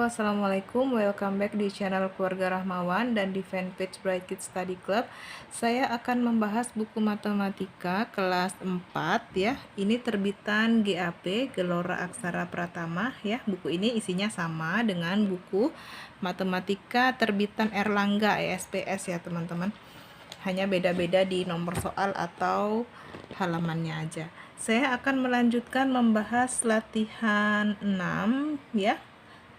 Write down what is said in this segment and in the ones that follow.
Assalamualaikum, welcome back di channel Keluarga Rahmawan dan di fanpage Bright Kids Study Club. Saya akan membahas buku matematika kelas 4 ya. Ini terbitan GAP, Gelora Aksara Pratama ya. Buku ini isinya sama dengan buku matematika terbitan Erlangga ESPS ya teman-teman. Hanya beda-beda di nomor soal atau halamannya aja. Saya akan melanjutkan membahas latihan 6 ya.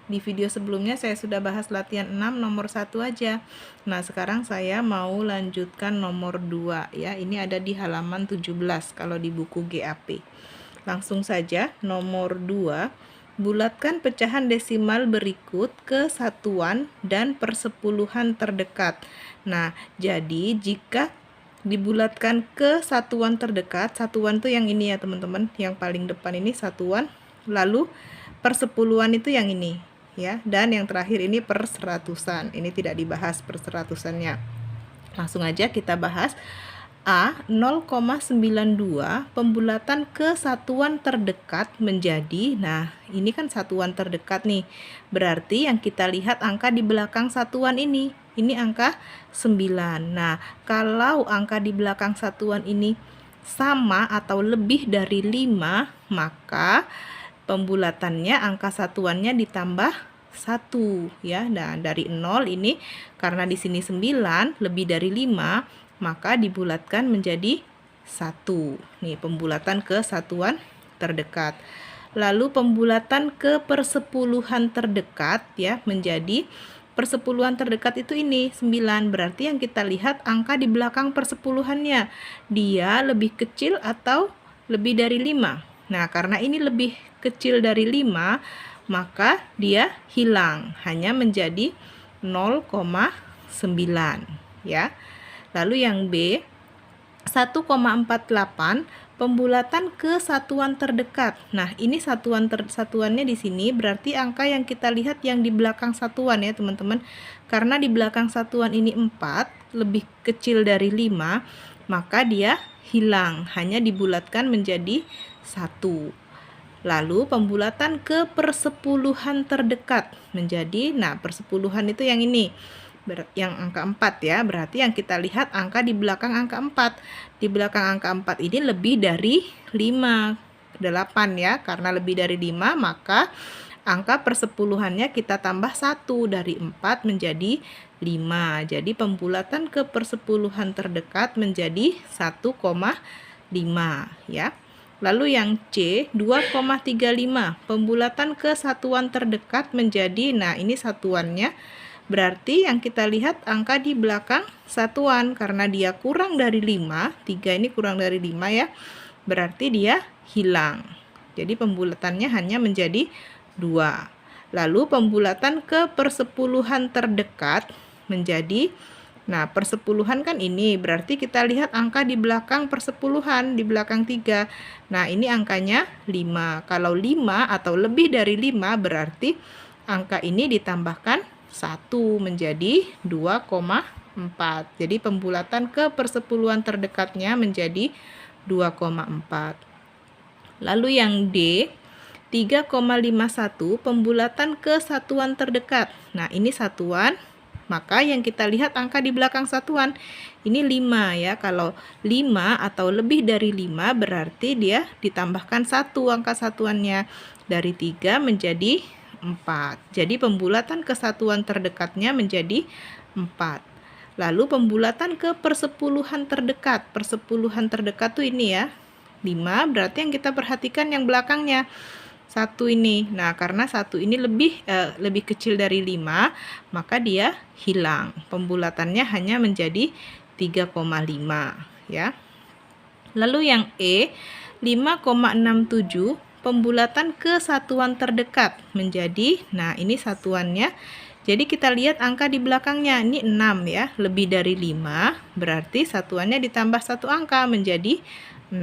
Di video sebelumnya saya sudah bahas latihan 6 nomor 1 aja. Nah, sekarang saya mau lanjutkan nomor 2 ya. Ini ada di halaman 17 kalau di buku GAP. Langsung saja nomor 2. Bulatkan pecahan desimal berikut ke satuan dan persepuluhan terdekat. Nah, jadi jika dibulatkan ke satuan terdekat, satuan tuh yang ini ya teman-teman, yang paling depan ini satuan, lalu persepuluhan itu yang ini ya, dan yang terakhir ini per seratusan. Ini tidak dibahas per seratusannya. Langsung aja kita bahas. A 0,92 pembulatan ke satuan terdekat menjadi, nah ini kan satuan terdekat nih, berarti yang kita lihat angka di belakang satuan ini angka 9. Nah kalau angka di belakang satuan ini sama atau lebih dari 5, maka pembulatannya angka satuannya ditambah 1 ya. Nah, dari 0 ini karena di sini 9 lebih dari 5, maka dibulatkan menjadi 1. Nih, pembulatan ke satuan terdekat. Lalu pembulatan ke persepuluhan terdekat ya, menjadi persepuluhan terdekat itu ini 9. Berarti yang kita lihat angka di belakang persepuluhannya, dia lebih kecil atau lebih dari 5. Nah, karena ini lebih kecil dari 5, maka dia hilang, hanya menjadi 0,9 ya. Lalu yang B, 1,48 pembulatan ke satuan terdekat. Nah, ini satuannya di sini, berarti angka yang kita lihat yang di belakang satuan ya, teman-teman. Karena di belakang satuan ini 4, lebih kecil dari 5, maka dia hilang, hanya dibulatkan menjadi 1. Lalu pembulatan ke persepuluhan terdekat menjadi, nah persepuluhan itu yang ini, yang angka 4 ya, berarti yang kita lihat angka di belakang angka 4. Di belakang angka 4 ini lebih dari 5, 8 ya, karena lebih dari 5 maka angka persepuluhannya kita tambah 1, dari 4 menjadi 5. Jadi pembulatan ke persepuluhan terdekat menjadi 1,5 ya. Lalu yang C 2,35 pembulatan ke satuan terdekat menjadi, nah ini satuannya, berarti yang kita lihat angka di belakang satuan, karena dia kurang dari 5, 3 ini kurang dari 5 ya, berarti dia hilang. Jadi pembulatannya hanya menjadi 2. Lalu pembulatan ke persepuluhan terdekat menjadi, nah persepuluhan kan ini, berarti kita lihat angka di belakang persepuluhan, di belakang 3. Nah ini angkanya 5. Kalau 5 atau lebih dari 5, berarti angka ini ditambahkan 1 menjadi 2,4. Jadi pembulatan ke persepuluhan terdekatnya menjadi 2,4. Lalu yang D 3,51 pembulatan ke satuan terdekat. Nah ini satuan, maka yang kita lihat angka di belakang satuan ini 5 ya. Kalau 5 atau lebih dari 5, berarti dia ditambahkan 1 angka satuannya, dari 3 menjadi 4. Jadi pembulatan ke satuan terdekatnya menjadi 4. Lalu pembulatan ke persepuluhan terdekat. Persepuluhan terdekat tuh ini ya, 5, berarti yang kita perhatikan yang belakangnya 1 ini. Nah, karena 1 ini lebih kecil dari 5, maka dia hilang. Pembulatannya hanya menjadi 3,5 ya. Lalu yang E 5,67 pembulatan ke satuan terdekat menjadi, nah ini satuannya. Jadi kita lihat angka di belakangnya ini 6 ya, lebih dari 5, berarti satuannya ditambah 1 angka menjadi 6.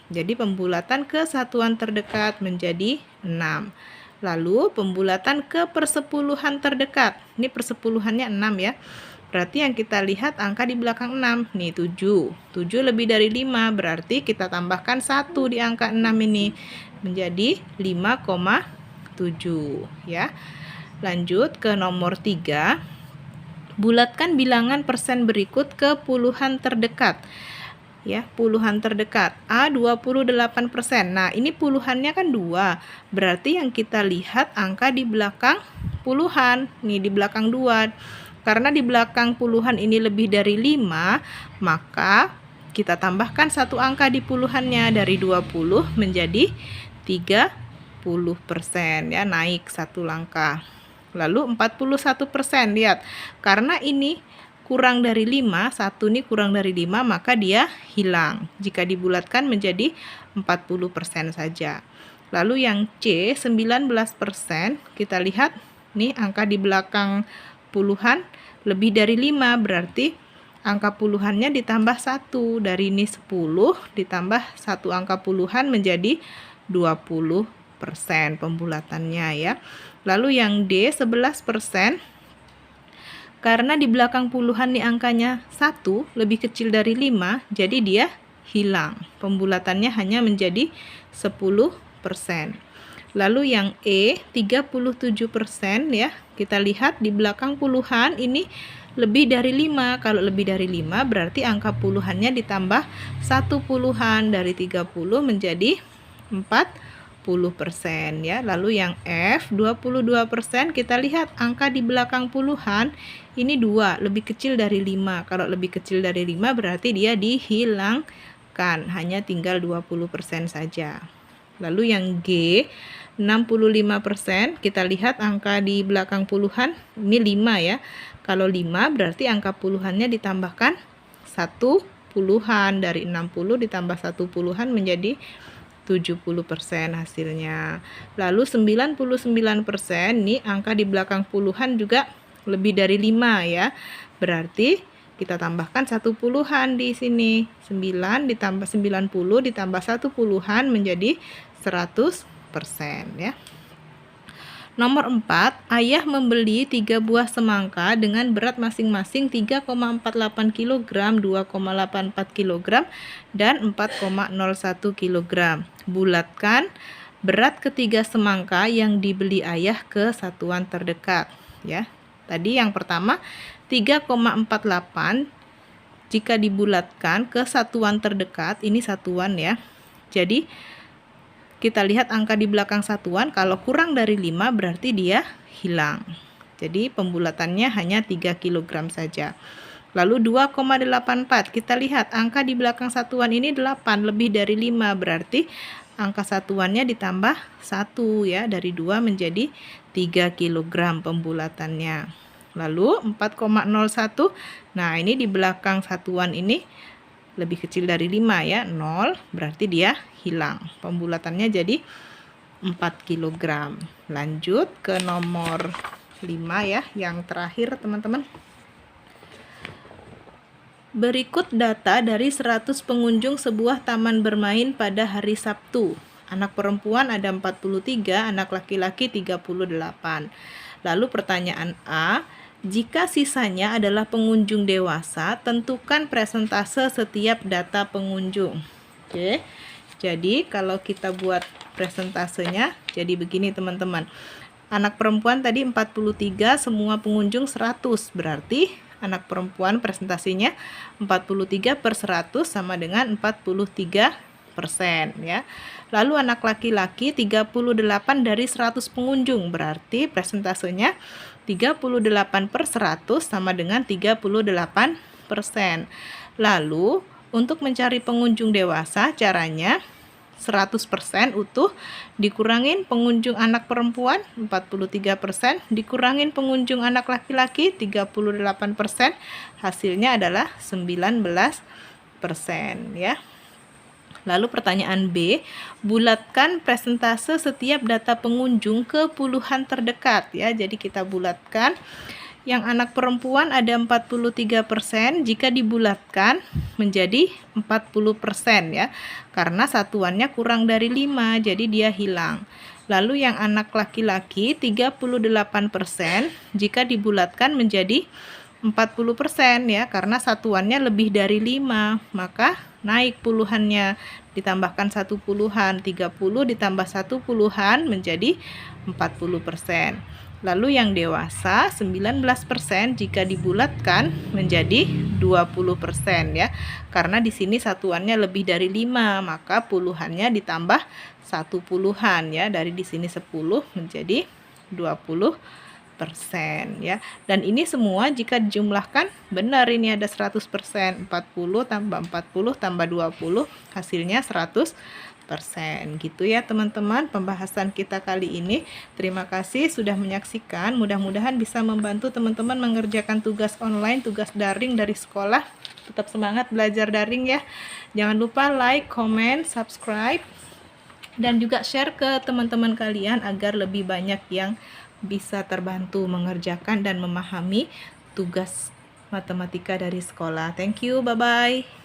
Jadi pembulatan ke satuan terdekat menjadi 6. Lalu pembulatan ke persepuluhan terdekat. Ini persepuluhannya 6 ya. Berarti yang kita lihat angka di belakang 6. Nih 7. 7 lebih dari 5, berarti kita tambahkan 1 di angka 6 ini menjadi 5,7 ya. Lanjut ke nomor 3. Bulatkan bilangan persen berikut ke puluhan terdekat. Ya, puluhan terdekat. A 28%. Nah, ini puluhannya kan 2. Berarti yang kita lihat angka di belakang puluhan. Nih di belakang 2. Karena di belakang puluhan ini lebih dari 5, maka kita tambahkan satu angka di puluhannya, dari 20 menjadi 30%, ya, naik satu langkah. Lalu 41%, lihat, karena ini kurang dari 5, satu ini kurang dari 5, maka dia hilang. Jika dibulatkan menjadi 40% saja. Lalu yang C 19%, kita lihat nih angka di belakang puluhan lebih dari 5, berarti angka puluhannya ditambah 1. Dari ini 10 ditambah satu angka puluhan menjadi 20% pembulatannya, ya. Lalu yang D 11%, karena di belakang puluhan nih angkanya 1 lebih kecil dari 5, jadi dia hilang. Pembulatannya hanya menjadi 10%. Lalu yang E 37%, ya. Kita lihat di belakang puluhan ini lebih dari 5. Kalau lebih dari 5 berarti angka puluhannya ditambah 1 puluhan, dari 30 menjadi 40%, ya. Lalu yang F 22%, kita lihat angka di belakang puluhan ini 2, lebih kecil dari 5. Kalau lebih kecil dari 5 berarti dia dihilangkan, hanya tinggal 20% saja. Lalu yang G 65%, kita lihat angka di belakang puluhan ini 5, ya. Kalau 5 berarti angka puluhannya ditambahkan 1 puluhan, dari 60 ditambah 1 puluhan menjadi 70% hasilnya. Lalu 99%, ini angka di belakang puluhan juga lebih dari 5, ya. Berarti kita tambahkan 1 puluhan di sini. 9 ditambah 90 ditambah 1 puluhan menjadi 100%, ya. Nomor 4, ayah membeli 3 buah semangka dengan berat masing-masing 3,48 kg, 2,84 kg, dan 4,01 kg. Bulatkan berat ketiga semangka yang dibeli ayah ke satuan terdekat, ya. Tadi yang pertama 3,48, jika dibulatkan ke satuan terdekat, ini satuan, ya. Jadi kita lihat angka di belakang satuan, kalau kurang dari 5 berarti dia hilang. Jadi pembulatannya hanya 3 kg saja. Lalu 2,84, kita lihat angka di belakang satuan ini 8, lebih dari 5, berarti angka satuannya ditambah 1, ya, dari 2 menjadi 3 kg pembulatannya. Lalu 4,01, nah ini di belakang satuan ini lebih kecil dari 5, ya, 0, berarti dia hilang. Pembulatannya jadi 4 kg. Lanjut ke nomor 5, ya, yang terakhir teman-teman. Berikut data dari 100 pengunjung sebuah taman bermain pada hari Sabtu. Anak perempuan ada 43, anak laki-laki 38. Lalu pertanyaan A, jika sisanya adalah pengunjung dewasa, tentukan presentase setiap data pengunjung. Oke, jadi kalau kita buat presentasenya, jadi begini teman-teman. Anak perempuan tadi 43, semua pengunjung 100, berarti anak perempuan presentasinya 43/100 sama dengan 43%, ya. Lalu anak laki-laki 38 dari 100 pengunjung, berarti presentasenya 38/100 sama dengan 38%. Lalu untuk mencari pengunjung dewasa, caranya 100% utuh dikurangin pengunjung anak perempuan 43%, dikurangin pengunjung anak laki-laki 38%, hasilnya adalah 19%, ya. Lalu pertanyaan B, bulatkan presentase setiap data pengunjung ke puluhan terdekat, ya. Jadi kita bulatkan. Yang anak perempuan ada 43%, jika dibulatkan menjadi 40%, ya. Karena satuannya kurang dari 5, jadi dia hilang. Lalu yang anak laki-laki 38%, jika dibulatkan menjadi 40%, ya, karena satuannya lebih dari 5, maka naik puluhannya, ditambahkan 1 puluhan, 30 ditambah 1 puluhan menjadi 40%. Lalu yang dewasa 19% jika dibulatkan menjadi 20% ya. Karena di sini satuannya lebih dari 5, maka puluhannya ditambah 1 puluhan ya. Dari di sini 10 menjadi 20% ya. Dan ini semua jika dijumlahkan benar, ini ada 100%. 40 tambah 40 tambah 20 hasilnya 100% gitu ya teman-teman pembahasan kita kali ini. Terima kasih sudah menyaksikan, mudah-mudahan bisa membantu teman-teman mengerjakan tugas online, tugas daring dari sekolah. Tetap semangat belajar daring ya. Jangan lupa like, comment, subscribe, dan juga share ke teman-teman kalian agar lebih banyak yang bisa terbantu mengerjakan dan memahami tugas matematika dari sekolah. Thank you, bye-bye.